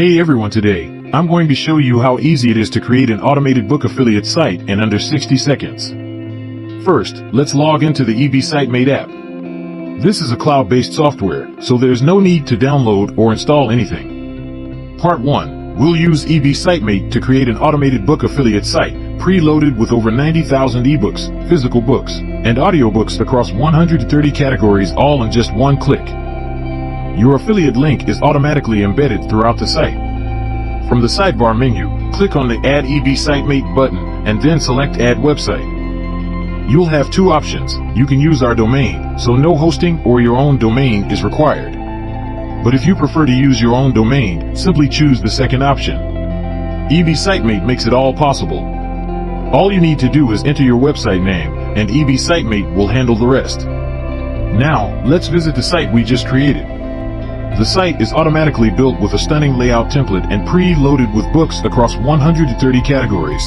Hey everyone, today, I'm going to show you how easy it is to create an automated book affiliate site in under 60 seconds. First, let's log into the eBSiteMate app. This is a cloud-based software, so there's no need to download or install anything. Part 1, we'll use eBSiteMate to create an automated book affiliate site, preloaded with over 90,000 ebooks, physical books, and audiobooks across 130 categories, all in just one click. Your affiliate link is automatically embedded throughout the site. From the sidebar menu, click on the Add eBSiteMate button and then select Add Website. You'll have two options. You can use our domain, so no hosting or your own domain is required. But if you prefer to use your own domain, simply choose the second option. eBSiteMate makes it all possible. All you need to do is enter your website name, and eBSiteMate will handle the rest. Now, let's visit the site we just created. The site is automatically built with a stunning layout template and pre-loaded with books across 130 categories.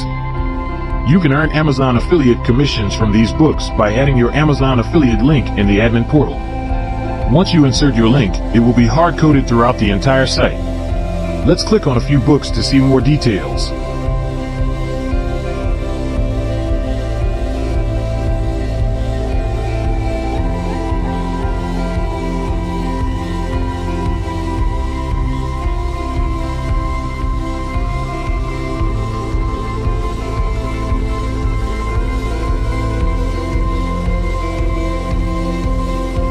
You can earn Amazon affiliate commissions from these books by adding your Amazon affiliate link in the admin portal. Once you insert your link, it will be hard-coded throughout the entire site. Let's click on a few books to see more details.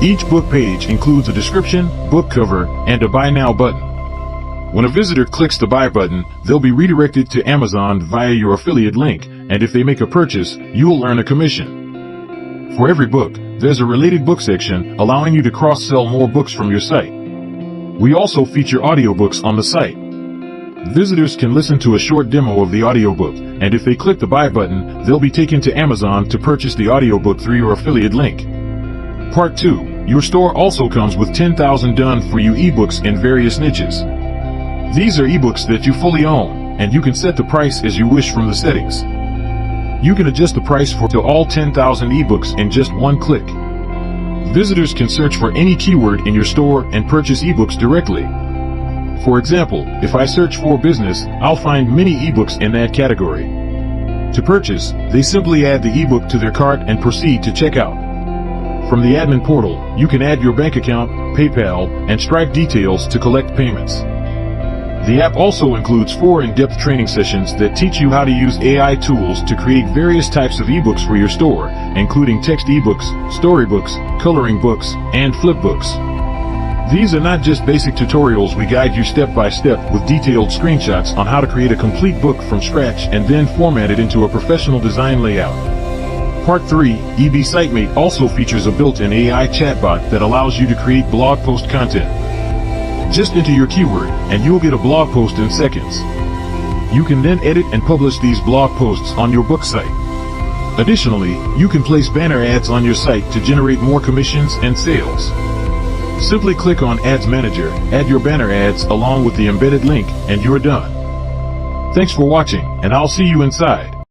Each book page includes a description, book cover, and a Buy Now button. When a visitor clicks the Buy button, they'll be redirected to Amazon via your affiliate link, and if they make a purchase, you'll earn a commission. For every book, there's a related book section, allowing you to cross-sell more books from your site. We also feature audiobooks on the site. Visitors can listen to a short demo of the audiobook, and if they click the Buy button, they'll be taken to Amazon to purchase the audiobook through your affiliate link. Part 2. Your store also comes with 10,000 done-for-you ebooks in various niches. These are ebooks that you fully own, and you can set the price as you wish from the settings. You can adjust the price for all 10,000 ebooks in just one click. Visitors can search for any keyword in your store and purchase ebooks directly. For example, if I search for business, I'll find many ebooks in that category. To purchase, they simply add the ebook to their cart and proceed to checkout. From the admin portal, you can add your bank account, PayPal, and Stripe details to collect payments. The app also includes 4 in-depth training sessions that teach you how to use AI tools to create various types of ebooks for your store, including text ebooks, storybooks, coloring books, and flipbooks. These are not just basic tutorials. We guide you step by step with detailed screenshots on how to create a complete book from scratch and then format it into a professional design layout. Part 3, eBSiteMate also features a built-in AI chatbot that allows you to create blog post content. Just enter your keyword, and you'll get a blog post in seconds. You can then edit and publish these blog posts on your book site. Additionally, you can place banner ads on your site to generate more commissions and sales. Simply click on Ads Manager, add your banner ads along with the embedded link, and you're done. Thanks for watching, and I'll see you inside.